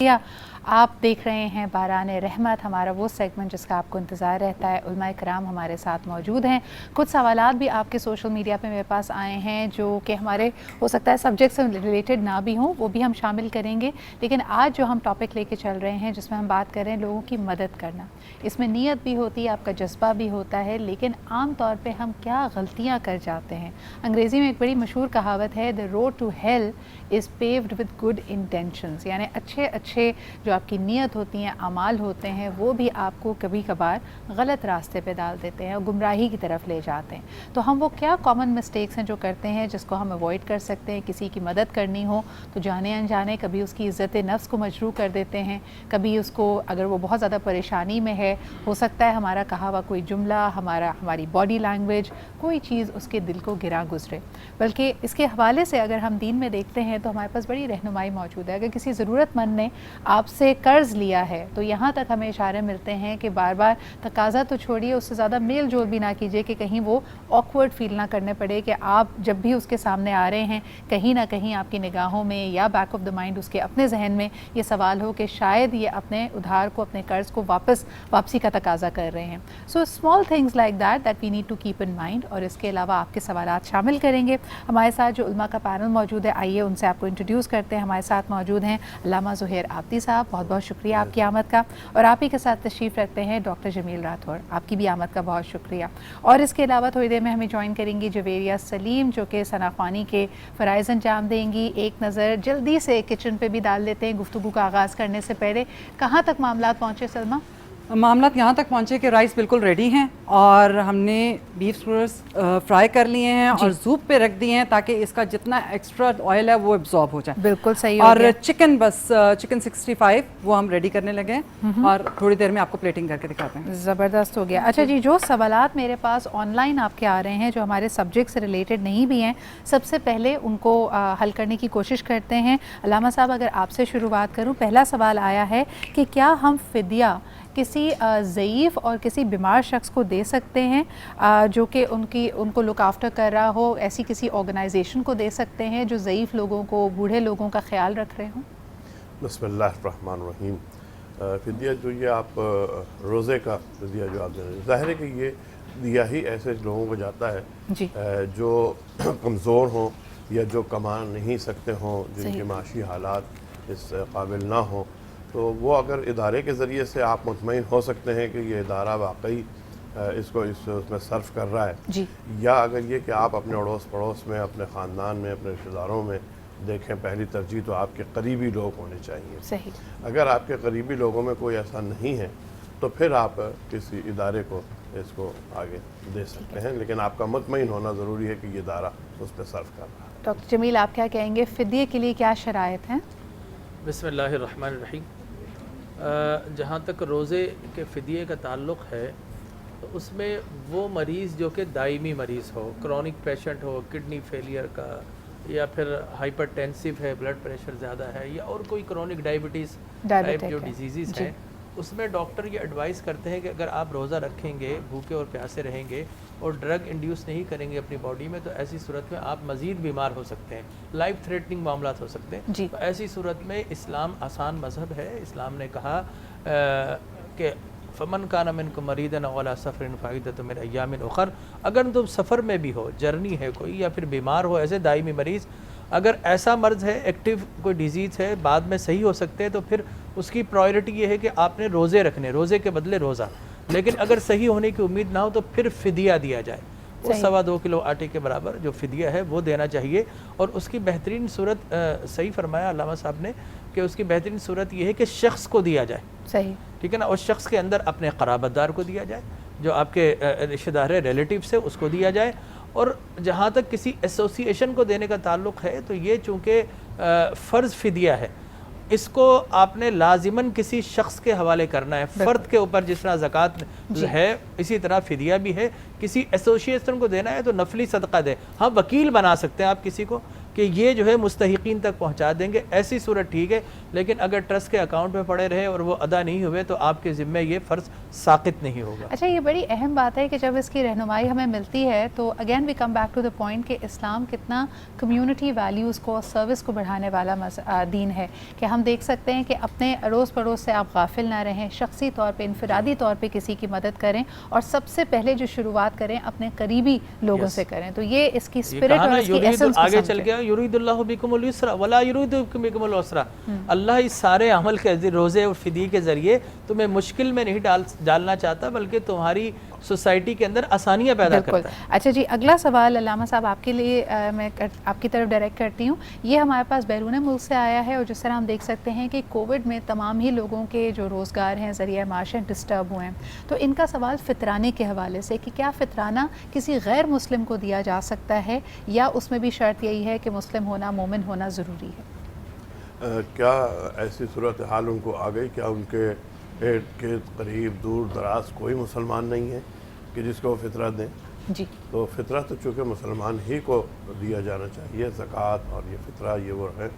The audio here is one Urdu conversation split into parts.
آپ دیکھ رہے ہیں باران رحمت، ہمارا وہ سیگمنٹ جس کا آپ کو انتظار رہتا ہے۔ علماء کرام ہمارے ساتھ موجود ہیں۔ کچھ سوالات بھی آپ کے سوشل میڈیا پہ میرے پاس آئے ہیں جو کہ ہمارے ہو سکتا ہے سبجیکٹ سے ریلیٹڈ نہ بھی ہوں، وہ بھی ہم شامل کریں گے۔ لیکن آج جو ہم ٹاپک لے کے چل رہے ہیں جس میں ہم بات کر رہے ہیں لوگوں کی مدد کرنا، اس میں نیت بھی ہوتی ہے، آپ کا جذبہ بھی ہوتا ہے، لیکن عام طور پہ ہم کیا غلطیاں کر جاتے ہیں۔ انگریزی میں ایک بڑی مشہور کہاوت ہے "The road to hell is paved with good intentions"، یعنی اچھے جو آپ کی نیت ہوتی ہیں، اعمال ہوتے ہیں، وہ بھی آپ کو کبھی کبھار غلط راستے پہ ڈال دیتے ہیں اور گمراہی کی طرف لے جاتے ہیں۔ تو ہم وہ کیا کامن مسٹیکس ہیں جو کرتے ہیں جس کو ہم اوائڈ کر سکتے ہیں؟ کسی کی مدد کرنی ہو تو جانے انجانے کبھی اس کی عزت نفس کو مجروح کر دیتے ہیں، کبھی اس کو اگر وہ بہت زیادہ پریشانی میں ہے، ہو سکتا ہے ہمارا کہا ہوا کوئی جملہ، ہماری باڈی لینگویج، کوئی چیز اس کے دل کو گرا گزرے۔ بلکہ اس کے حوالے سے اگر ہم دین میں دیکھتے ہیں تو ہمارے پاس بڑی رہنمائی موجود ہے۔ اگر کسی ضرورت مند نے آپ سے قرض لیا ہے تو یہاں تک ہمیں اشارے ملتے ہیں کہ بار بار تقاضا تو چھوڑیے، اس سے زیادہ میل جول بھی نہ کیجیے کہ کہیں وہ آکورڈ فیل نہ کرنے پڑے کہ آپ جب بھی اس کے سامنے آ رہے ہیں کہیں نہ کہیں آپ کی نگاہوں میں یا بیک آف دا مائنڈ اس کے اپنے ذہن میں یہ سوال ہو کہ شاید یہ اپنے ادھار کو، اپنے قرض کو واپسی کا تقاضا کر رہے ہیں۔ So small things like that we need to keep in mind. اور اس کے علاوہ آپ کے سوالات شامل کریں گے۔ ہمارے ساتھ جو علماء کا پینل موجود ہے، آئیے ان سے آپ کو انٹروڈیوس کرتے ہیں۔ ہمارے ساتھ موجود ہیں علامہ زہیر آبدی صاحب، بہت بہت شکریہ آپ کی آمد کا۔ اور آپ ہی کے ساتھ تشریف رکھتے ہیں ڈاکٹر جمیل راٹھور، آپ کی بھی آمد کا بہت شکریہ۔ اور اس کے علاوہ تھوڑی دیر میں ہمیں جوائن کریں گی جویریہ سلیم جو کہ ثنا خوانی کے فرائض انجام دیں گی۔ ایک نظر جلدی سے کچن پہ بھی ڈال لیتے ہیں گفتگو کا آغاز کرنے سے پہلے۔ کہاں تک معاملات پہنچے سلمہ؟ معاملات یہاں تک پہنچے کہ رائس بالکل ریڈی ہیں اور ہم نے بیف اسکورس فرائی کر لیے ہیں اور زوپ پہ رکھ دیے ہیں تاکہ اس کا جتنا ایکسٹرا آئل ہے وہ ایبزارب ہو جائے۔ بالکل صحیح۔ اور چکن چکن 65 وہ ہم ریڈی کرنے لگے ہیں اور تھوڑی دیر میں آپ کو پلیٹنگ کر کے دکھاتے ہیں۔ زبردست ہو گیا۔ اچھا جی، جو سوالات میرے پاس آن لائن آپ کے آ رہے ہیں جو ہمارے سبجیکٹ سے ریلیٹڈ نہیں بھی ہیں، سب سے پہلے ان کو حل کرنے کی کوشش کرتے ہیں۔ علامہ صاحب اگر آپ سے شروعات کروں، پہلا سوال آیا ہے کہ کیا ہم فدیہ کسی ضعیف اور کسی بیمار شخص کو دے سکتے ہیں جو کہ ان کو لک آفٹر کر رہا ہو؟ ایسی کسی آرگنائزیشن کو دے سکتے ہیں جو ضعیف لوگوں کو، بوڑھے لوگوں کا خیال رکھ رہے ہوں؟ بسم اللہ الرحمن الرحیم۔ فدیہ جو یہ آپ روزے کا فدیہ جو آپ دے رہے ہیں، ظاہر ہے کہ یہ دیا ہی ایسے لوگوں کو جاتا ہے جو کمزور ہوں یا جو کما نہیں سکتے ہوں، جن کے معاشی حالات اس قابل نہ ہوں، تو وہ اگر ادارے کے ذریعے سے آپ مطمئن ہو سکتے ہیں کہ یہ ادارہ واقعی اس میں صرف کر رہا ہے، یا اگر یہ کہ آپ اپنے اڑوس پڑوس میں، اپنے خاندان میں، اپنے رشتہ داروں میں دیکھیں، پہلی ترجیح تو آپ کے قریبی لوگ ہونے چاہیے۔ صحیح۔ اگر آپ کے قریبی لوگوں میں کوئی ایسا نہیں ہے تو پھر آپ کسی ادارے کو اس کو آگے دے سکتے ہیں، لیکن آپ کا مطمئن ہونا ضروری ہے کہ یہ ادارہ اس پہ صرف کر رہا ہے۔ ڈاکٹر جمیل آپ کیا کہیں گے، فدیے کے لیے کیا شرائط ہیں؟ بسم اللہ الرحمن الرحیم۔ جہاں تک روزے کے فدیے کا تعلق ہے تو اس میں وہ مریض جو کہ دائمی مریض ہو، کرونک پیشنٹ ہو، کڈنی فیلئر کا، یا پھر ہائپر ٹینسیو ہے، بلڈ پریشر زیادہ ہے، یا اور کوئی کرونک ڈائبٹیز ٹائپ جو ڈیزیزز ہیں، اس میں ڈاکٹر یہ ایڈوائز کرتے ہیں کہ اگر آپ روزہ رکھیں گے، بھوکے اور پیاسے رہیں گے اور ڈرگ انڈیوس نہیں کریں گے اپنی باڈی میں، تو ایسی صورت میں آپ مزید بیمار ہو سکتے ہیں، لائف تھریٹننگ معاملات ہو سکتے ہیں۔ تو ایسی صورت میں اسلام آسان مذہب ہے۔ اسلام نے کہا کہ فمن کان منکم مریضا او علی سفر فعدۃ من ایام اخر، اگر تم سفر میں بھی ہو، جرنی ہے کوئی، یا پھر بیمار ہو، ایسے دائمی مریض، اگر ایسا مرض ہے، ایکٹیو کوئی ڈیزیز ہے، بعد میں صحیح ہو سکتے ہیں، تو پھر اس کی پرائیورٹی یہ ہے کہ آپ نے روزے رکھنے، روزے کے بدلے روزہ۔ لیکن اگر صحیح ہونے کی امید نہ ہو تو پھر فدیہ دیا جائے، وہ 2.25 کلو آٹے کے برابر جو فدیہ ہے وہ دینا چاہیے۔ اور اس کی بہترین صورت، صحیح فرمایا علامہ صاحب نے، کہ اس کی بہترین صورت یہ ہے کہ شخص کو دیا جائے، صحیح، ٹھیک ہے نا، اور شخص کے اندر اپنے قرابت دار کو دیا جائے، جو آپ کے رشتہ دار ہے، ریلیٹیو سے، اس کو دیا جائے۔ اور جہاں تک کسی ایسوسی ایشن کو دینے کا تعلق ہے تو یہ چونکہ فرض فدیہ ہے، اس کو آپ نے لازماً کسی شخص کے حوالے کرنا ہے، فرد کے اوپر جس طرح زکوٰۃ ہے اسی طرح فدیہ بھی ہے۔ کسی ایسوسی ایشن کو دینا ہے تو نفلی صدقہ دے، ہاں وکیل بنا سکتے ہیں آپ کسی کو کہ یہ جو ہے مستحقین تک پہنچا دیں گے، ایسی صورت ٹھیک ہے۔ لیکن اگر ٹرسٹ کے اکاؤنٹ میں پڑے رہے اور وہ ادا نہیں ہوئے تو آپ کے ذمہ یہ فرض ساقط نہیں ہوگا۔ اچھا، یہ بڑی اہم بات ہے کہ جب اس کی رہنمائی ہمیں ملتی ہے تو again we come back to the point کہ اسلام کتنا کمیونٹی ویلیوز کو اور سروس کو بڑھانے والا دین ہے، کہ ہم دیکھ سکتے ہیں کہ اپنے اڑوس پڑوس سے آپ غافل نہ رہیں، شخصی طور پہ انفرادی طور پہ کسی کی مدد کریں، اور سب سے پہلے جو شروعات کریں اپنے قریبی لوگوں سے کریں۔ تو یہ اس کی اسپرٹ اور اس کی ایسنس کو آگے چل گیا، یرید اللہ بکم اليسر ولا یرید بکم العسر، اللہ اس سارے عمل کے روزے اور فدیے کے ذریعے تمہیں مشکل میں نہیں ڈالنا چاہتا، بلکہ تمہاری سوسائٹی کے اندر آسانیاں پیدا کرتا ہے۔ اچھا جی، اگلا سوال علامہ صاحب آپ کے لیے میں آپ کی طرف ڈائریکٹ کرتی ہوں۔ یہ ہمارے پاس بیرون ملک سے آیا ہے، اور جس طرح ہم دیکھ سکتے ہیں کہ کووڈ میں تمام ہی لوگوں کے جو روزگار ہیں، ذریعہ معاشت ڈسٹرب ہوئے ہیں، تو ان کا سوال فطرانے کے حوالے سے کہ کیا فطرانہ کسی غیر مسلم کو دیا جا سکتا ہے، یا اس میں بھی شرط یہی ہے کہ مسلم ہونا، مومن ہونا ضروری ہے؟ کیا ایسی صورتحال ان کو آ گئی؟ کیا ان کے ارد گرد قریب دور دراز کوئی مسلمان نہیں ہے کہ جس کو وہ فطرہ دیں؟ جی، تو فطرہ تو چونکہ مسلمان ہی کو دیا جانا چاہیے، زکوٰۃ اور یہ فطرہ یہ وہ ہے،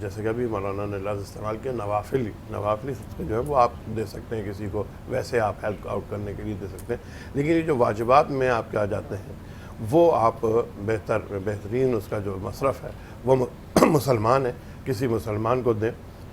جیسے کہ ابھی مولانا نے لفظ استعمال کیا نوافلی صدقے جو ہے وہ آپ دے سکتے ہیں کسی کو، ویسے آپ ہیلپ آؤٹ کرنے کے لیے دے سکتے ہیں، لیکن یہ جو واجبات میں آپ کے آ جاتے ہیں وہ آپ بہترین اس کا جو مصرف ہے وہ مسلمان ہے، کسی مسلمان کو دیں،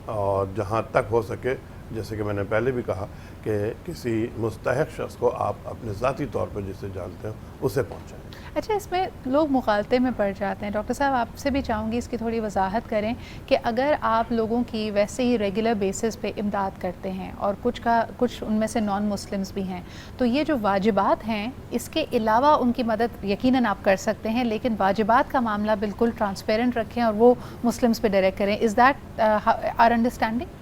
اور جہاں تک ہو سکے جیسے کہ میں نے پہلے بھی کہا کہ کسی مستحق شخص کو آپ اپنے ذاتی طور پر جسے جانتے ہیں اسے پہنچائیں۔ اچھا، اس میں لوگ مغالطے میں پڑ جاتے ہیں۔ ڈاکٹر صاحب، آپ سے بھی چاہوں گی اس کی تھوڑی وضاحت کریں کہ اگر آپ لوگوں کی ویسے ہی ریگولر بیسس پہ امداد کرتے ہیں، اور کچھ ان میں سے نان مسلمز بھی ہیں، تو یہ جو واجبات ہیں اس کے علاوہ ان کی مدد یقیناً آپ کر سکتے ہیں، لیکن واجبات کا معاملہ بالکل ٹرانسپیرنٹ رکھیں اور وہ مسلمز پہ ڈائریکٹ کریں۔ Is that our understanding?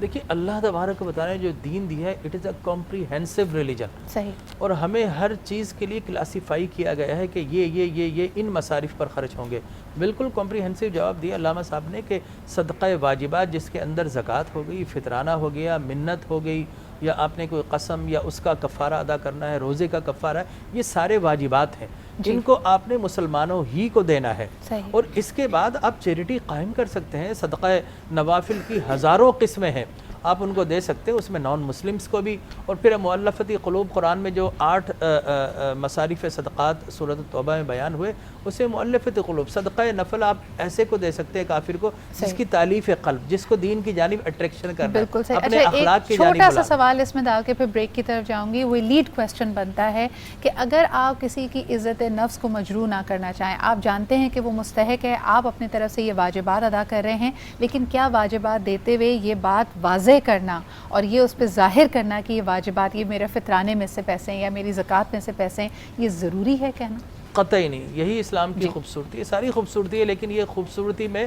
دیکھیے، اللہ تبارک کو بتا رہے ہیں جو دین دیا ہے it is a comprehensive religion, صحیح، اور ہمیں ہر چیز کے لیے کلاسیفائی کیا گیا ہے کہ یہ ان مصارف پر خرچ ہوں گے۔ بالکل کمپریہنسو جواب دیا علامہ صاحب نے کہ صدقہ واجبات جس کے اندر زکوٰۃ ہو گئی، فطرانہ ہو گیا، منت ہو گئی، یا آپ نے کوئی قسم یا اس کا کفارہ ادا کرنا ہے، روزے کا کفارہ ہے، یہ سارے واجبات ہیں جن کو آپ نے مسلمانوں ہی کو دینا ہے۔ اور اس کے بعد آپ چیریٹی قائم کر سکتے ہیں، صدقہ نوافل کی ہزاروں قسمیں ہیں، آپ ان کو دے سکتے ہیں، اس میں نان مسلمز کو بھی، اور پھر مؤلفۃ قلوب قرآن میں جو 8 مصارف صدقات سورۃ التوبہ میں بیان ہوئے، اسے مؤلفۃ قلوب صدقہ نفل آپ ایسے کو دے سکتے ہیں کافر کو جس کی تالیف قلب، جس کو دین کی جانب اٹریکشن کرنا ہے، بالکل صحیح۔ اپنے اچھا، اخلاق کی ایک جانب چھوٹا سا سوال اس میں ڈال کے پھر بریک کی طرف جاؤں گی۔ وہ لیڈ کویسچن بنتا ہے کہ اگر آپ کسی کی عزت نفس کو مجروح نہ کرنا چاہیں، آپ جانتے ہیں کہ وہ مستحق ہے، آپ اپنی طرف سے یہ واجبات ادا کر رہے ہیں، لیکن کیا واجبات دیتے ہوئے یہ بات واضح کرنا اور یہ اس پہ ظاہر کرنا کہ یہ واجبات یہ میرے فطرانے میں سے پیسے ہیں یا میری زکوٰۃ میں سے پیسے ہیں، یہ ضروری ہے کہنا؟ قطعی نہیں، یہی اسلام کی خوبصورتی ہے، ساری خوبصورتی ہے، لیکن یہ خوبصورتی میں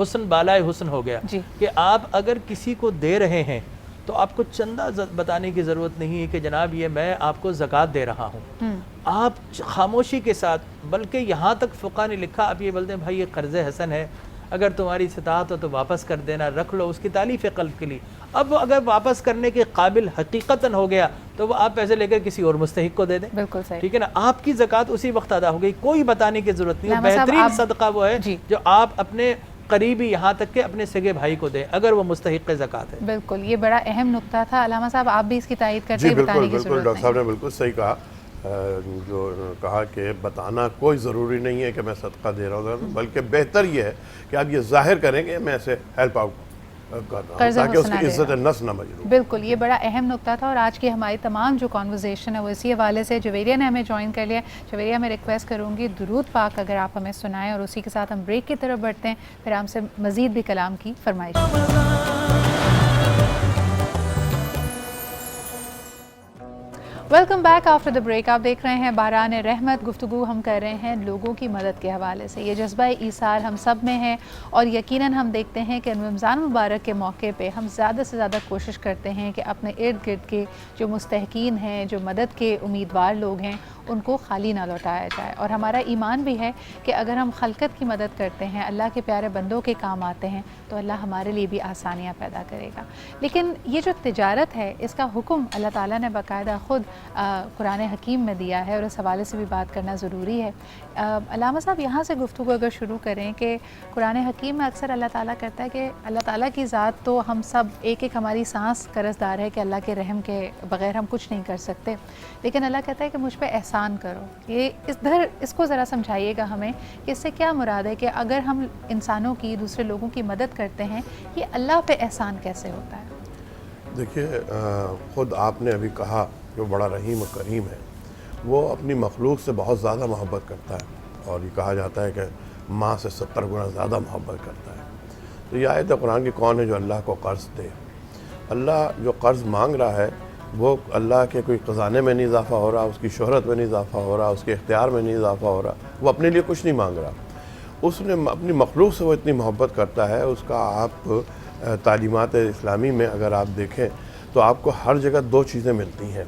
حسن بالائے حسن ہو گیا کہ آپ اگر کسی کو دے رہے ہیں تو آپ کو چندہ بتانے کی ضرورت نہیں ہے کہ جناب یہ میں آپ کو زکوٰۃ دے رہا ہوں، آپ خاموشی کے ساتھ، بلکہ یہاں تک فقہ نے لکھا، آپ یہ بولتے ہیں بھائی یہ قرض حسن ہے، اگر تمہاری استطاعت ہو تو واپس کر دینا، رکھ لو اس کی تالیف قلب کے لیے۔ اب اگر واپس کرنے کے قابل حقیقتاً ہو گیا تو وہ آپ پیسے لے کر کسی اور مستحق کو دے دیں، بالکل صحیح، ٹھیک ہے نا، آپ کی زکوٰۃ اسی وقت ادا ہو گئی، کوئی بتانے کی ضرورت نہیں۔ بہترین صدقہ وہ ہے جو آپ اپنے قریبی یہاں تک کہ اپنے سگے بھائی کو دیں اگر وہ مستحق زکوٰۃ ہے۔ بالکل، یہ بڑا اہم نقطہ تھا علامہ صاحب، آپ بھی اس کی تائید کرتے ہیں؟ بالکل بالکل، ڈاکٹر صاحب نے بالکل صحیح کہا، جو کہا کہ بتانا کوئی ضروری نہیں ہے کہ میں صدقہ دے رہا ہوں، بلکہ بہتر یہ ہے کہ آپ یہ ظاہر کریں کہ میں اسے ہیلپ آؤٹ کر رہا ہوں تاکہ اس کی عزت نفس نہ مجروح۔ بالکل، یہ بڑا اہم نقطہ تھا، اور آج کی ہماری تمام جو کانورزیشن ہے وہ اسی حوالے سے جویریہ نے ہمیں جوائن کر لیا۔ جویریہ، میں ریکویسٹ کروں گی درود پاک اگر آپ ہمیں سنائیں، اور اسی کے ساتھ ہم بریک کی طرف بڑھتے ہیں، پھر ہم سے مزید بھی کلام کی فرمائش۔ Welcome back after the break, آپ دیکھ رہے ہیں باران رحمت، گفتگو ہم کر رہے ہیں لوگوں کی مدد کے حوالے سے۔ یہ جذبہ ایثار ہم سب میں ہے، اور یقیناً ہم دیکھتے ہیں کہ رمضان مبارک کے موقع پہ ہم زیادہ سے زیادہ کوشش کرتے ہیں کہ اپنے ارد گرد کے جو مستحقین ہیں، جو مدد کے امیدوار لوگ ہیں، ان کو خالی نہ لوٹایا جائے. اور ہمارا ایمان بھی ہے کہ اگر ہم خلقت کی مدد کرتے ہیں, اللہ کے پیارے بندوں کے کام آتے ہیں, تو اللہ ہمارے لیے بھی آسانیاں پیدا کرے گا. لیکن یہ جو تجارت ہے اس کا حکم اللہ تعالیٰ نے باقاعدہ خود قرآن حکیم میں دیا ہے, اور اس حوالے سے بھی بات کرنا ضروری ہے. علامہ صاحب, یہاں سے گفتگو اگر شروع کریں کہ قرآن حکیم میں اکثر اللہ تعالیٰ کہتا ہے کہ اللہ تعالیٰ کی ذات تو ہم سب ایک ایک ہماری سانس قرضدار ہے کہ اللہ کے رحم کے بغیر ہم کچھ نہیں کر سکتے, لیکن اللہ کہتا ہے کہ مجھ پہ احسان کرو. یہ اس کو ذرا سمجھائیے گا ہمیں کہ اس سے کیا مراد ہے کہ اگر ہم انسانوں کی, دوسرے لوگوں کی مدد کرتے ہیں, یہ اللہ پہ احسان کیسے ہوتا ہے؟ دیکھیے, خود آپ نے ابھی کہا کہ وہ بڑا رحیم و کریم ہے. وہ اپنی مخلوق سے بہت زیادہ محبت کرتا ہے, اور یہ کہا جاتا ہے کہ ماں سے 70 گنا زیادہ محبت کرتا ہے. تو یہ آیت قرآن کی کون ہے جو اللہ کو قرض دے؟ اللہ جو قرض مانگ رہا ہے وہ اللہ کے کوئی خزانے میں نہیں اضافہ ہو رہا, اس کی شہرت میں نہیں اضافہ ہو رہا, اس کے اختیار میں نہیں اضافہ ہو رہا. وہ اپنے لیے کچھ نہیں مانگ رہا. اس نے اپنی مخلوق سے وہ اتنی محبت کرتا ہے. اس کا آپ تعلیمات اسلامی میں اگر آپ دیکھیں تو آپ کو ہر جگہ 2 چیزیں ملتی ہیں,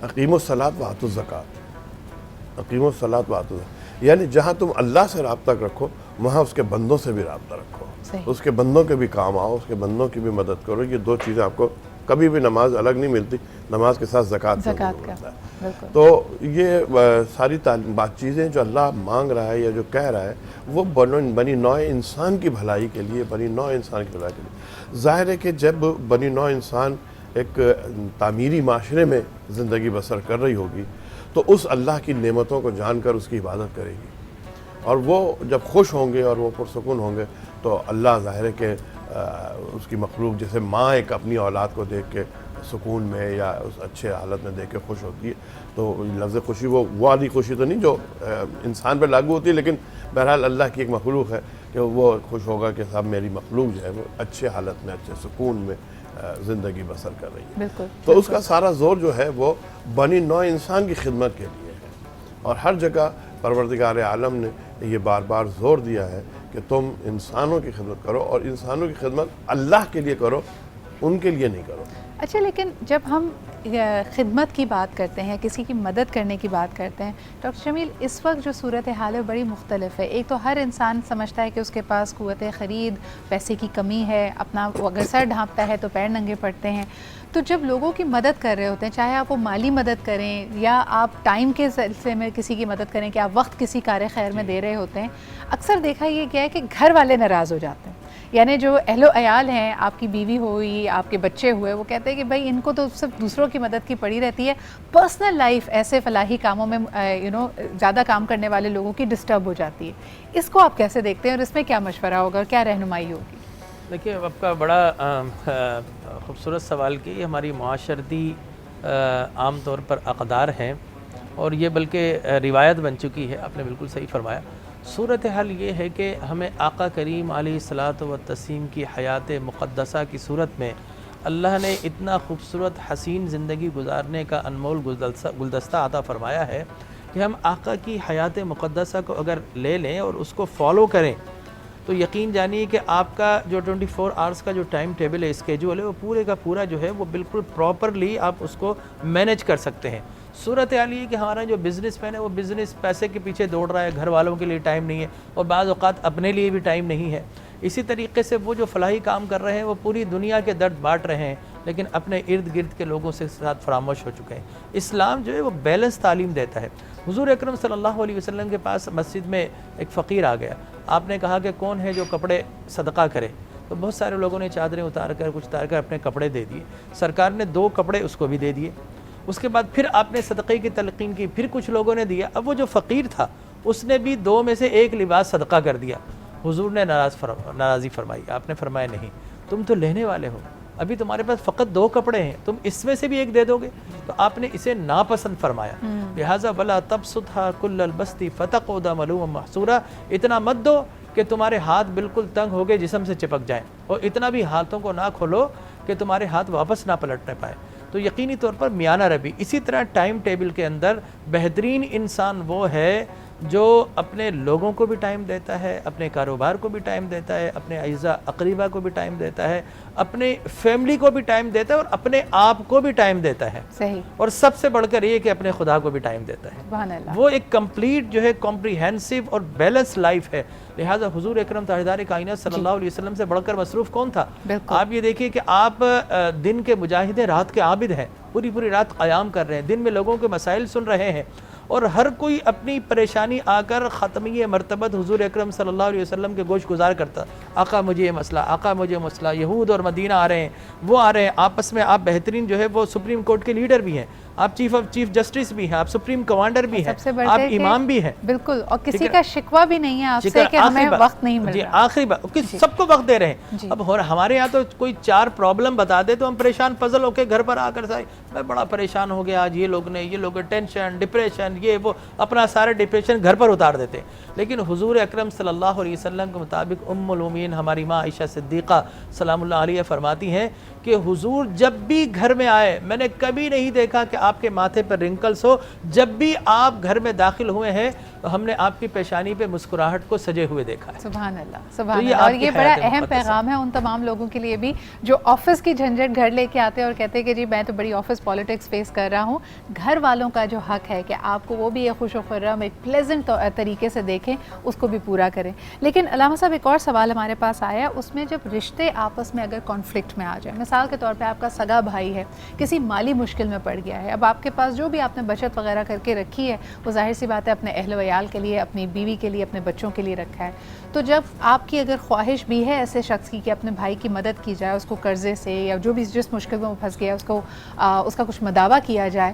اقیم الصلاۃ و آتوا الزکوٰۃ. اقیم الصلاۃ و آتوا الزکوٰۃ یعنی جہاں تم اللہ سے رابطہ رکھو وہاں اس کے بندوں سے بھی رابطہ رکھو, اس کے بندوں کے بھی کام آؤ, اس کے بندوں کی بھی مدد کرو. یہ 2 چیزیں آپ کو کبھی بھی نماز الگ نہیں ملتی, نماز کے ساتھ زکوٰۃ کا ہوتا ہے. تو یہ ساری چیزیں جو اللہ مانگ رہا ہے یا جو کہہ رہا ہے وہ بنی نوع انسان کی بھلائی کے لیے, بنی نوع انسان کی بھلائی کے لیے. ظاہر ہے کہ جب بنی نوع انسان ایک تعمیری معاشرے میں زندگی بسر کر رہی ہوگی تو اس اللہ کی نعمتوں کو جان کر اس کی عبادت کرے گی, اور وہ جب خوش ہوں گے اور وہ پرسکون ہوں گے تو اللہ ظاہر ہے کہ اس کی مخلوق جیسے ماں ایک اپنی اولاد کو دیکھ کے سکون میں یا اس اچھے حالت میں دیکھ کے خوش ہوتی ہے, تو لفظ خوشی وہ والی خوشی تو نہیں جو انسان پہ لاگو ہوتی ہے, لیکن بہرحال اللہ کی ایک مخلوق ہے کہ وہ خوش ہوگا کہ صاحب میری مخلوق جو ہے وہ اچھے حالت میں, اچھے سکون میں زندگی بسر کر رہی ہے. بالکل. تو اس کا سارا زور جو ہے وہ بنی نوع انسان کی خدمت کے لیے ہے, اور ہر جگہ پروردگار عالم نے یہ بار بار زور دیا ہے کہ تم انسانوں کی خدمت کرو, اور انسانوں کی خدمت اللہ کے لیے کرو, ان کے لیے نہیں کرو. اچھا, لیکن جب ہم خدمت کی بات کرتے ہیں, کسی کی مدد کرنے کی بات کرتے ہیں, ڈاکٹر شمیل اس وقت جو صورتحال ہے بڑی مختلف ہے. ایک تو ہر انسان سمجھتا ہے کہ اس کے پاس قوت خرید, پیسے کی کمی ہے, اپنا اگر سر ڈھانپتا ہے تو پیر ننگے پڑتے ہیں. تو جب لوگوں کی مدد کر رہے ہوتے ہیں, چاہے آپ وہ مالی مدد کریں یا آپ ٹائم کے سلسلے میں کسی کی مدد کریں کہ آپ وقت کسی کار خیر میں دے رہے ہوتے ہیں, اکثر دیکھا یہ کیا ہے کہ گھر والے ناراض ہو جاتے ہیں. یعنی جو اہل و عیال ہیں, آپ کی بیوی ہوئی, آپ کے بچے ہوئے, وہ کہتے ہیں کہ بھائی ان کو تو صرف دوسروں کی مدد کی پڑی رہتی ہے, پرسنل لائف ایسے فلاحی کاموں میں زیادہ کام کرنے والے لوگوں کی ڈسٹرب ہو جاتی ہے. اس کو آپ کیسے دیکھتے ہیں اور اس میں کیا مشورہ ہوگا اور کیا رہنمائی ہوگی؟ دیکھیے, آپ کا بڑا خوبصورت سوال کی. یہ ہماری معاشرتی عام طور پر اقدار ہیں, اور یہ بلکہ روایت بن چکی ہے. آپ نے بالکل صحیح فرمایا. صورتحال یہ ہے کہ ہمیں آقا کریم علیہ الصلاۃ والتسلیم کی حیات مقدسہ کی صورت میں اللہ نے اتنا خوبصورت حسین زندگی گزارنے کا انمول گلدستہ عطا فرمایا ہے کہ ہم آقا کی حیات مقدسہ کو اگر لے لیں اور اس کو فالو کریں تو یقین جانیے کہ آپ کا جو 24 آورس کا جو ٹائم ٹیبل ہے, اسکیجول ہے, وہ پورے کا پورا جو ہے وہ بالکل پراپرلی آپ اس کو مینیج کر سکتے ہیں. صورتحال یہ کہ ہمارا جو بزنس مین ہے وہ بزنس پیسے کے پیچھے دوڑ رہا ہے, گھر والوں کے لیے ٹائم نہیں ہے, اور بعض اوقات اپنے لیے بھی ٹائم نہیں ہے. اسی طریقے سے وہ جو فلاحی کام کر رہے ہیں وہ پوری دنیا کے درد بانٹ رہے ہیں, لیکن اپنے ارد گرد کے لوگوں سے ساتھ فراموش ہو چکے ہیں. اسلام جو ہے وہ بیلنس تعلیم دیتا ہے. حضور اکرم صلی اللہ علیہ وسلم کے پاس مسجد میں ایک فقیر آ گیا. آپ نے کہا کہ کون ہے جو کپڑے صدقہ کرے, تو بہت سارے لوگوں نے چادریں اتار کر, کچھ اتار کر اپنے کپڑے دے دیے. سرکار نے 2 کپڑے اس کو بھی دے دیے. اس کے بعد پھر آپ نے صدقے کی تلقین کی, پھر کچھ لوگوں نے دیا. اب وہ جو فقیر تھا اس نے بھی 2 میں سے 1 لباس صدقہ کر دیا. حضور نے ناراضی فرمائی. آپ نے فرمایا نہیں, تم تو لینے والے ہو, ابھی تمہارے پاس فقط 2 کپڑے ہیں, تم اس میں سے بھی 1 دے دو گے. تو آپ نے اسے ناپسند فرمایا. لہٰذا ولا تبسطھا کل البسط فتقعد ملوما محسورا, اتنا مت دو کہ تمہارے ہاتھ بالکل تنگ ہو کے جسم سے چپک جائیں, اور اتنا بھی ہاتھوں کو نہ کھولو کہ تمہارے ہاتھ واپس نہ پلٹنے پائے. تو یقینی طور پر میانہ روی. اسی طرح ٹائم ٹیبل کے اندر بہترین انسان وہ ہے جو اپنے لوگوں کو بھی ٹائم دیتا ہے، اپنے کاروبار کو بھی ٹائم دیتا ہے، اپنے اعزا اقریبا کو بھی ٹائم دیتا ہے، اپنے فیملی کو بھی ٹائم دیتا ہے اور اپنے آپ کو بھی ٹائم دیتا ہے، صحیح، اور سب سے بڑھ کر یہ کہ اپنے خدا کو بھی ٹائم دیتا ہے. سبحان اللہ. وہ ایک کمپلیٹ جو ہے کمپریہنسو اور بیلنس لائف ہے. لہٰذا حضور اکرم تاجدار کائنات صلی اللہ علیہ وسلم سے بڑھ کر مصروف کون تھا؟ آپ یہ دیکھیے کہ آپ دن کے مجاہد ہیں، رات کے عابد ہیں، پوری پوری رات قیام کر رہے ہیں، دن میں لوگوں کے مسائل سن رہے ہیں، اور ہر کوئی اپنی پریشانی آ کر ختمی مرتبت حضور اکرم صلی اللہ علیہ وسلم کے گوش گزار کرتا. آقا مجھے یہ مسئلہ، آقا مجھے مسئلہ، یہود اور مدینہ آ رہے ہیں، وہ آ رہے ہیں، آپس میں آپ بہترین جو ہے وہ سپریم کورٹ کے لیڈر بھی ہیں، آپ چیف جسٹس بھی ہیں، آپ سپریم کمانڈر بھی ہیں، آپ امام بھی ہیں. بالکل، اور کسی کا شکوہ بھی نہیں ہے آپ سے کہ ہمیں وقت نہیں مل رہا. آخری بات، سب کو وقت دے رہے ہیں. اب ہمارے یہاں تو کوئی 4 پرابلم بتا دے تو ہم پریشان فضل ہو کے گھر پر آ کر میں بڑا پریشان ہو گیا آج، یہ لوگ ٹینشن، ڈپریشن، یہ وہ، اپنا سارے ڈپریشن گھر پر اتار دیتے. لیکن حضور اکرم صلی اللہ علیہ وسلم کے مطابق ام المومنین ہماری ماں عائشہ صدیقہ سلام اللہ علیہ فرماتی ہیں کہ حضور جب بھی گھر میں آئے، میں نے کبھی نہیں دیکھا کہ آپ کے ماتھے پر رنکلز ہو. جب بھی آپ گھر میں داخل ہوئے ہیں تو ہم نے آپ کی پیشانی پہ مسکراہٹ کو سجے ہوئے دیکھا ہے. سبحان اللہ، سبحان اللہ. اور یہ بڑا اہم پیغام ہے ان تمام لوگوں کے لیے بھی جو آفس کی جھنجھٹ گھر لے کے آتے ہیں اور کہتے ہیں کہ جی میں تو بڑی آفس پالیٹکس فیس کر رہا ہوں. گھر والوں کا جو حق ہے کہ آپ کو وہ بھی ایک خوش و خرم، ایک پلیزنٹ طریقے سے دیکھیں، اس کو بھی پورا کریں. لیکن علامہ صاحب ایک اور سوال ہمارے پاس آیا، اس میں جب رشتے آپس میں اگر کانفلکٹ میں آ جائیں، مثال کے طور پہ آپ کا سگا بھائی ہے، کسی مالی مشکل میں پڑ گیا ہے، اب آپ کے پاس جو بھی آپ نے بچت وغیرہ کر کے رکھی ہے وہ ظاہر سی بات ہے اپنے اہل و عیال کے لیے، اپنی بیوی کے لیے، اپنے بچوں کے لیے رکھا ہے. تو جب آپ کی اگر خواہش بھی ہے ایسے شخص کی کہ اپنے بھائی کی مدد کی جائے، اس کو قرضے سے یا جو بھی جس مشکل میں وہ پھنس گیا اس کا کچھ مداوع کیا جائے،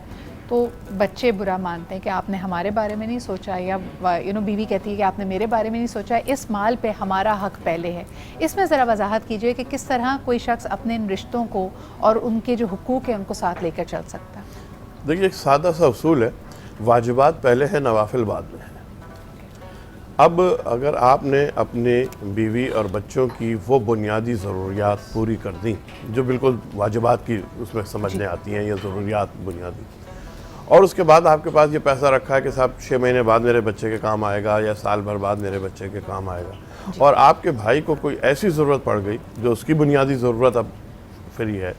تو بچے برا مانتے ہیں کہ آپ نے ہمارے بارے میں نہیں سوچا، یا بیوی کہتی ہے کہ آپ نے میرے بارے میں نہیں سوچا، اس مال پہ ہمارا حق پہلے ہے. اس میں ذرا وضاحت کیجئے کہ کس طرح کوئی شخص اپنے ان رشتوں کو اور ان کے جو حقوق ہیں ان کو ساتھ لے کر چل سکتا ہے. دیکھیے ایک سادہ سا اصول ہے، واجبات پہلے ہیں، نوافل بعد میں ہیں. اب اگر آپ نے اپنے بیوی اور بچوں کی وہ بنیادی ضروریات پوری کر دیں جو بالکل واجبات کی اس میں سمجھنے آتی ہیں، یا ضروریات بنیادی، اور اس کے بعد آپ کے پاس یہ پیسہ رکھا ہے کہ صاحب 6 مہینے بعد میرے بچے کے کام آئے گا یا سال بھر بعد میرے بچے کے کام آئے گا، اور آپ کے بھائی کو کوئی ایسی ضرورت پڑ گئی جو اس کی بنیادی ضرورت اب فری ہے،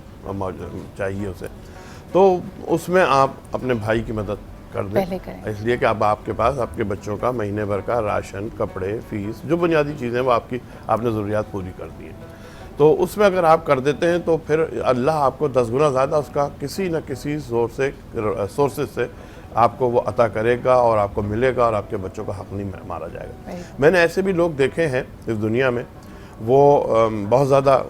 چاہیے اسے، تو اس میں آپ اپنے بھائی کی مدد کر دیں، اس لیے کہ اب آپ کے پاس آپ کے بچوں کا مہینے بھر کا راشن، کپڑے، فیس، جو بنیادی چیزیں وہ آپ نے ضروریات پوری کر دی ہیں. تو اس میں اگر آپ کر دیتے ہیں تو پھر اللہ آپ کو 10 گنا زیادہ اس کا کسی نہ کسی سورسز سے آپ کو وہ عطا کرے گا اور آپ کو ملے گا، اور آپ کے بچوں کا حق نہیں مارا جائے گا. میں نے ایسے بھی لوگ دیکھے ہیں اس دنیا میں، وہ بہت زیادہ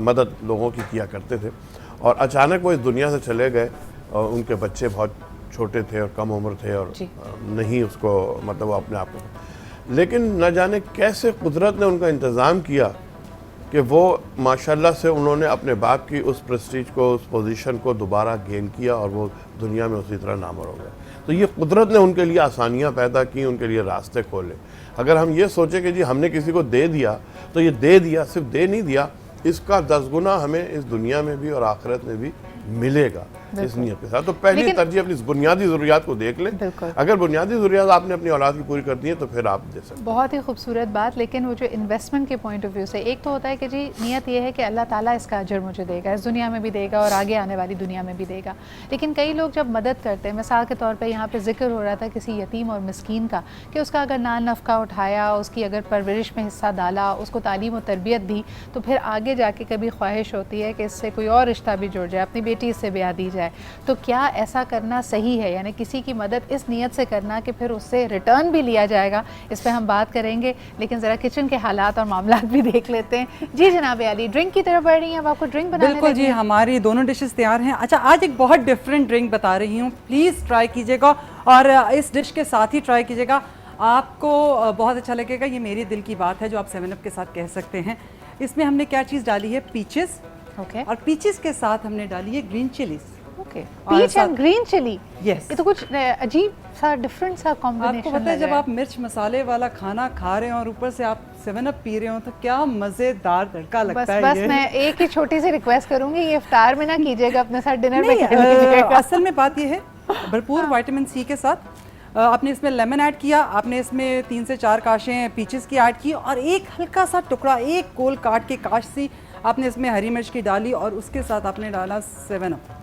مدد لوگوں کی کیا کرتے تھے، اور اچانک وہ اس دنیا سے چلے گئے، اور ان کے بچے بہت چھوٹے تھے اور کم عمر تھے، اور نہیں اس کو مطلب وہ اپنے آپ کو، لیکن نہ جانے کیسے قدرت نے ان کا انتظام کیا کہ وہ ماشاءاللہ سے انہوں نے اپنے باپ کی اس پریسٹیج کو، اس پوزیشن کو دوبارہ گین کیا، اور وہ دنیا میں اسی طرح نامور ہو گئے. تو یہ قدرت نے ان کے لیے آسانیاں پیدا کی، ان کے لیے راستے کھولے. اگر ہم یہ سوچیں کہ جی ہم نے کسی کو دے دیا تو یہ دے دیا، صرف دے نہیں دیا، اس کا 10 گنا ہمیں اس دنیا میں بھی اور آخرت میں بھی ملے گا اس نیت کے ساتھ. تو پہلی ترجیح اپنی بنیادی ضروریات کو دیکھ لیں. اگر بنیادی ضروریات آپ نے اپنی اولاد کی پوری کر دی ہیں تو پھر آپ دے سکتے. بہت ہی خوبصورت بات. لیکن وہ جو انویسٹمنٹ کے پوائنٹ آف ویو سے ایک تو ہوتا ہے کہ جی نیت یہ ہے کہ اللہ تعالیٰ اس کا اجر مجھے دے گا، اس دنیا میں بھی دے گا اور آگے آنے والی دنیا میں بھی دے گا. لیکن کئی لوگ جب مدد کرتے ہیں، مثال کے طور پہ یہاں پہ ذکر ہو رہا تھا کسی یتیم اور مسکین کا، کہ اس کا اگر نان نفقہ اٹھایا، اس کی اگر پرورش میں حصہ ڈالا، اس کو تعلیم و تربیت دی، تو پھر آگے جا کے کبھی خواہش ہوتی ہے کہ اس سے کوئی اور رشتہ بھی جڑ جائے، اپنی بیٹی اس سے بیاہ دی جائے. تو کیا ایسا کرنا صحیح ہے؟ یعنی کسی کی مدد اس نیت سے کرنا کہ پھر اس سے ریٹرن بھی لیا جائے گا. اس پہ ہم بات کریں گے، لیکن ذرا کچن کے حالات اور معاملات بھی دیکھ لیتے ہیں. جی جناب علی، ڈرنک کی طرف بڑھ رہی ہیں، اب آپ کو ڈرنک بنانے بالکل جی، ہماری دونوں ڈشز تیار ہیں. اچھا، آج ایک بہت ڈفرینٹ ڈرنک بتا رہی ہوں، پلیز ٹرائی کیجیے گا، اور اس ڈش کے ساتھ ہی ٹرائی کیجیے گا، آپ کو بہت اچھا لگے گا. یہ میری دل کی بات ہے جو آپ 7 اپ کے ساتھ کہہ سکتے ہیں. اس میں ہم نے کیا چیز ڈالی ہے؟ پیچز. اور پیچز کے ساتھ ہم نے ڈالی ہے green chillies. Peach and green chilli. Yes, یہ تو کچھ عجیب سا ڈفرنٹ سا کمبینیشن. آپ کو پتہ ہے جب آپ مرچ مسالے والا کھانا کھا رہے ہیں اور اوپر سے آپ 7 اپ پی رہے ہوں تو کیا مزیدار تڑکا لگتا ہے. بس میں ایک ہی چھوٹی سی ریکویسٹ کروں گی، یہ افطار میں نہ کیجیے گا، اپنے ساتھ ڈنر میں کیجیے گا. اصل میں بات یہ ہے بھرپور وائٹامن سی کے ساتھ آپ نے اس میں لیمن ایڈ کیا, آپ نے اس میں 3 سے 4 کاشیں پیچز کی ایڈ کی, اور ایک ہلکا سا ٹکڑا, ایک گول کاٹ کے کاش سی آپ نے اس میں ہری مرچ کی ڈالی, اور اس کے ساتھ آپ نے ڈالا 7 اپ.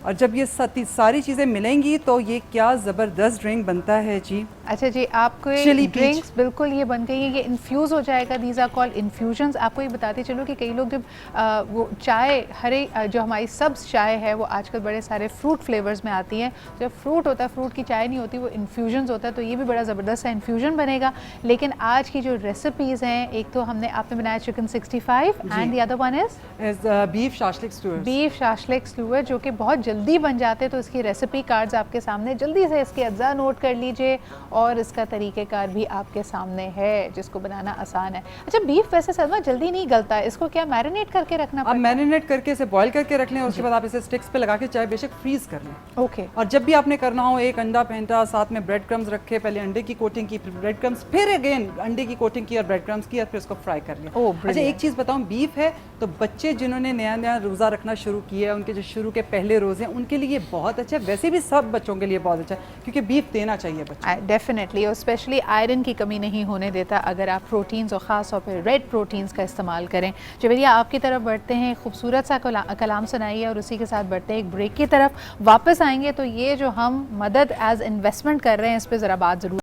اور جب یہ ساری چیزیں ملیں گی تو یہ کیا زبردست ڈرنک بنتا ہے جی. اچھا جی, آپ کو ڈرنکس بالکل یہ بن گئی ہیں, یہ انفیوز ہو جائے گا. These are called infusions. آپ کو یہ بتاتے چلو کہ کئی لوگ جب وہ چائے ہرے جو ہماری سبز چائے ہے وہ آج کل بڑے سارے فروٹ فلیورز میں آتی ہیں. جب فروٹ ہوتا ہے, فروٹ کی چائے نہیں ہوتی, وہ انفیوژنز ہوتا ہے, تو یہ بھی بڑا زبردست سا انفیوژن بنے گا. لیکن آج کی جو ریسیپیز ہیں, ایک تو آپ نے بنایا chicken 65 and the other one is beef shashlik سٹوور. بیف شاشلک سٹوور جو کہ بہت جلدی بن جاتے. تو اس کی ریسیپی کارڈز آپ کے سامنے, جلدی سے اس کے اجزاء نوٹ کر لیجئے, اور اس کا طریقہ کار بھی آپ کے سامنے ہے جس کو بنانا آسان ہے. اچھا, بیف ویسے سلما جلدی نہیں گلتا ہے, اس کو کیا میرینیٹ کر کے رکھنا پڑتا ہے؟ آپ میرینیٹ کر کے اسے بوائل کر کے رکھ لیں, اس کے بعد آپ اسے سٹکس پہ لگا کے چاہے بے شک فریز کر لیں. اوکے. اور جب بھی آپ نے کرنا ہو, ایک انڈا پھینٹا, ساتھ میں بریڈ کرمز رکھے, پہلے انڈے کی کوٹنگ کی, پھر بریڈ کرمز, پھر اگین انڈے کی کوٹنگ کی اور بریڈ کرمز کی, اور پھر اس کو فرائی کر لیا. اچھا, ایک چیز بتاؤں, بیف ہے تو بچے جنہوں نے نیا نیا روزہ رکھنا شروع کیا ہے, ان کے جو شروع کے پہلے روزے ہیں, ان کے لیے بہت اچھا ہے. ویسے بھی سب بچوں کے لیے بہت اچھا ہے, کیونکہ بیف دینا چاہیے بچوں. ڈیفینیٹلی, اور اسپیشلی آئرن کی کمی نہیں ہونے دیتا اگر آپ پروٹینز, اور خاص طور پہ ریڈ پروٹینز کا استعمال کریں. جویریہ, آپ کی طرف بڑھتے ہیں, خوبصورت سا کلام سنائیے, اور اسی کے ساتھ بڑھتے ہیں ایک بریک کی طرف. واپس آئیں گے تو یہ جو ہم مدد ایز انویسٹمنٹ کر رہے ہیں, اس پہ ذرا بات ضرور.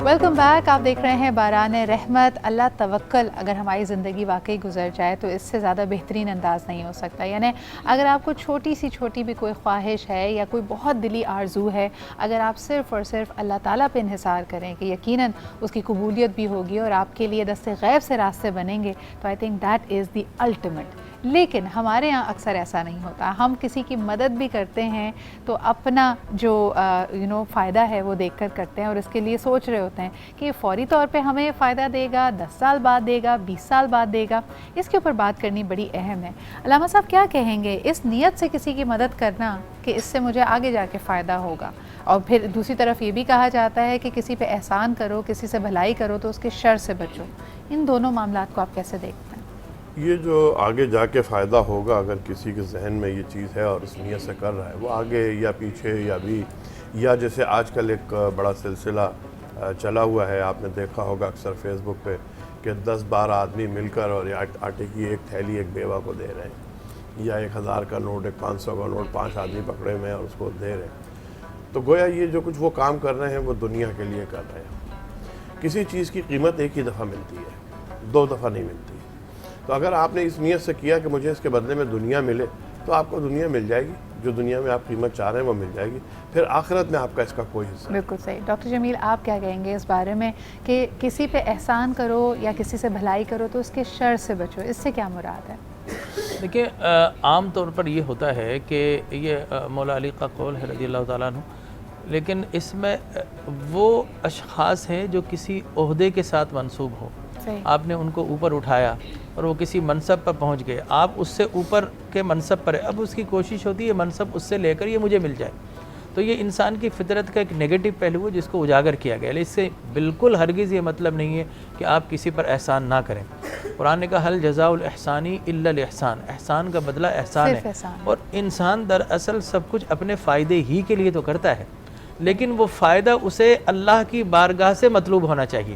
Welcome back. آپ دیکھ رہے ہیں باران رحمت. اللہ توکل اگر ہماری زندگی واقعی گزر جائے تو اس سے زیادہ بہترین انداز نہیں ہو سکتا. یعنی اگر آپ کو چھوٹی بھی کوئی خواہش ہے یا کوئی بہت دلی آرزو ہے, اگر آپ صرف اور صرف اللہ تعالیٰ پہ انحصار کریں کہ یقیناً اس کی قبولیت بھی ہوگی اور آپ کے لیے دست غیب سے راستے بنیں گے, تو I think that is the ultimate. لیکن ہمارے ہاں اکثر ایسا نہیں ہوتا. ہم کسی کی مدد بھی کرتے ہیں تو اپنا جو فائدہ ہے وہ دیکھ کر کرتے ہیں, اور اس کے لیے سوچ رہے ہوتے ہیں کہ یہ فوری طور پہ ہمیں فائدہ دے گا, 10 سال بعد دے گا, 20 سال بعد دے گا. اس کے اوپر بات کرنی بڑی اہم ہے. علامہ صاحب, کیا کہیں گے اس نیت سے کسی کی مدد کرنا کہ اس سے مجھے آگے جا کے فائدہ ہوگا, اور پھر دوسری طرف یہ بھی کہا جاتا ہے کہ کسی پہ احسان کرو, کسی سے بھلائی کرو تو اس کے شر سے بچو. ان دونوں معاملات کو آپ کیسے دیکھتے ہیں؟ یہ جو آگے جا کے فائدہ ہوگا, اگر کسی کے ذہن میں یہ چیز ہے اور اس نیت سے کر رہا ہے, وہ آگے یا پیچھے یا بھی, یا جیسے آج کل ایک بڑا سلسلہ چلا ہوا ہے, آپ نے دیکھا ہوگا اکثر فیس بک پہ, کہ 10-12 آدمی مل کر اور آٹے کی ایک تھیلی ایک بیوہ کو دے رہے ہیں, یا 1000 کا نوٹ, ایک 500 کا نوٹ, 5 آدمی پکڑے ہوئے ہیں اور اس کو دے رہے ہیں. تو گویا یہ جو کچھ وہ کام کر رہے ہیں وہ دنیا کے لیے کر رہے ہیں. کسی چیز کی قیمت ایک ہی دفعہ ملتی ہے, 2 دفعہ نہیں ملتی. تو اگر آپ نے اس نیت سے کیا کہ مجھے اس کے بدلے میں دنیا ملے, تو آپ کو دنیا مل جائے گی, جو دنیا میں آپ قیمت چاہ رہے ہیں وہ مل جائے گی, پھر آخرت میں آپ کا اس کا کوئی حصہ. بالکل صحیح. ڈاکٹر جمیل, آپ کیا کہیں گے اس بارے میں کہ کسی پہ احسان کرو یا کسی سے بھلائی کرو تو اس کے شر سے بچو, اس سے کیا مراد ہے؟ دیکھیں, عام طور پر یہ ہوتا ہے کہ یہ مولا علی کا قول ہے رضی اللہ تعالیٰ عنہ, لیکن اس میں وہ اشخاص ہیں جو کسی عہدے کے ساتھ منسوب ہو. آپ نے ان کو اوپر اٹھایا اور وہ کسی منصب پر پہنچ گئے, آپ اس سے اوپر کے منصب پر ہے, اب اس کی کوشش ہوتی ہے منصب اس سے لے کر یہ مجھے مل جائے. تو یہ انسان کی فطرت کا ایک نیگیٹو پہلو ہے جس کو اجاگر کیا گیا. اس سے بالکل ہرگز یہ مطلب نہیں ہے کہ آپ کسی پر احسان نہ کریں. قرآن نے کہا, حل جزاء الاحسانی الا الاحسان, احسان کا بدلہ احسان ہے. اور انسان دراصل سب کچھ اپنے فائدے ہی کے لیے تو کرتا ہے, لیکن وہ فائدہ اسے اللہ کی بارگاہ سے مطلوب ہونا چاہیے.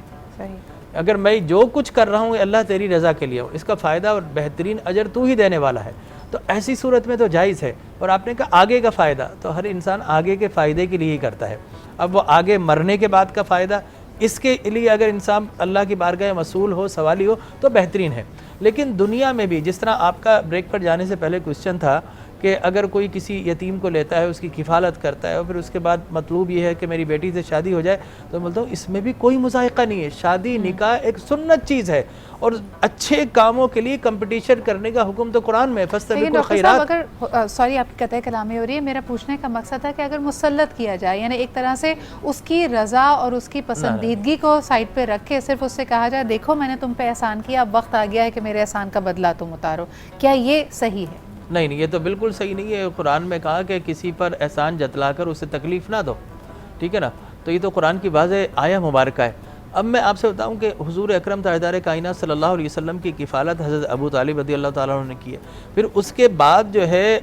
اگر میں جو کچھ کر رہا ہوں اللہ تیری رضا کے لیے ہوں, اس کا فائدہ اور بہترین اجر تو ہی دینے والا ہے, تو ایسی صورت میں تو جائز ہے. اور آپ نے کہا آگے کا فائدہ, تو ہر انسان آگے کے فائدے کے لیے ہی کرتا ہے. اب وہ آگے مرنے کے بعد کا فائدہ, اس کے لیے اگر انسان اللہ کی بارگاہ مسئول ہو, سوالی ہو, تو بہترین ہے. لیکن دنیا میں بھی, جس طرح آپ کا بریک پر جانے سے پہلے کوشچن تھا کہ اگر کوئی کسی یتیم کو لیتا ہے, اس کی کفالت کرتا ہے, اور پھر اس کے بعد مطلوب یہ ہے کہ میری بیٹی سے شادی ہو جائے, تو بولتا ہوں اس میں بھی کوئی مذائقہ نہیں ہے. شادی نکاح ایک سنت چیز ہے, اور اچھے کاموں کے لیے کمپٹیشن کرنے کا حکم تو قرآن میں فاستبقوا الخیرات. اگر سوری آپ کی قطع کلامی ہو رہی ہے, میرا پوچھنے کا مقصد ہے کہ اگر مسلط کیا جائے, یعنی ایک طرح سے اس کی رضا اور اس کی پسندیدگی کو سائڈ پہ رکھ کے صرف اس سے کہا جائے دیکھو میں نے تم پہ احسان کیا, اب وقت آ گیا ہے کہ میرے احسان کا بدلہ تم اتارو, کیا یہ صحیح ہے؟ نہیں, یہ تو بالکل صحیح نہیں ہے. قرآن میں کہا کہ کسی پر احسان جتلا کر اسے تکلیف نہ دو, ٹھیک ہے نا. تو یہ تو قرآن کی واضح آیہ مبارکہ ہے. اب میں آپ سے بتاؤں کہ حضور اکرم تاجدار کائنات صلی اللہ علیہ وسلم کی کفالت حضرت ابو طالب رضی اللہ تعالیٰ عنہ نے کی ہے. پھر اس کے بعد جو ہے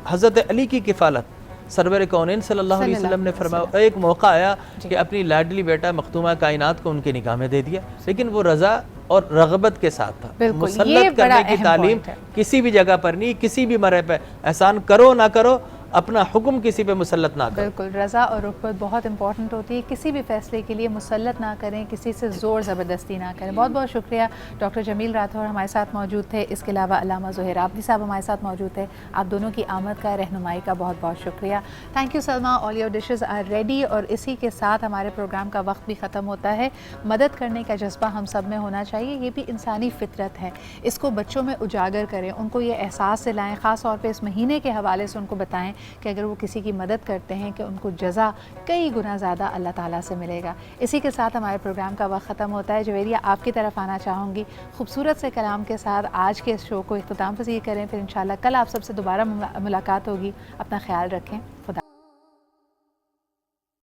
حضرت علی کی کفالت سرور کونین صلی اللہ علیہ وسلم نے فرمایا. ایک موقع آیا کہ اپنی لاڈلی بیٹا مختومہ کائنات کو ان کے نکاح میں دے دیا، لیکن وہ رضا اور رغبت کے ساتھ تھا. مسلط کرنے کی تعلیم کسی بھی جگہ پر نہیں، کسی بھی مرحلے پہ احسان کرو نہ کرو، اپنا حکم کسی پہ مسلط نہ کریں. بالکل، رضا اور رغبت بہت امپورٹنٹ ہوتی ہے. کسی بھی فیصلے کے لیے مسلط نہ کریں، کسی سے زور زبردستی نہ کریں. بہت بہت شکریہ. ڈاکٹر جمیل راٹھور ہمارے ساتھ موجود تھے، اس کے علاوہ علامہ زہیر عابدی صاحب ہمارے ساتھ موجود تھے. آپ دونوں کی آمد کا، رہنمائی کا بہت بہت شکریہ. Thank you Salma. All your dishes are ready. اور اسی کے ساتھ ہمارے پروگرام کا وقت بھی ختم ہوتا ہے. مدد کرنے کا جذبہ ہم سب میں ہونا چاہیے، یہ بھی انسانی فطرت ہے. اس کو بچوں میں اجاگر کریں، ان کو یہ احساس دلائیں، خاص طور پہ اس مہینے کے حوالے سے ان کو بتائیں کہ اگر وہ کسی کی مدد کرتے ہیں کہ ان کو جزا کئی گنا زیادہ اللہ تعالیٰ سے ملے گا. اسی کے ساتھ ہمارے پروگرام کا وقت ختم ہوتا ہے. جویریہ آپ کی طرف آنا چاہوں گی خوبصورت سے کلام کے ساتھ. آج کے اس شو کو اختتام پذیر کریں، پھر انشاءاللہ کل آپ سب سے دوبارہ ملاقات ہوگی. اپنا خیال رکھیں. خدا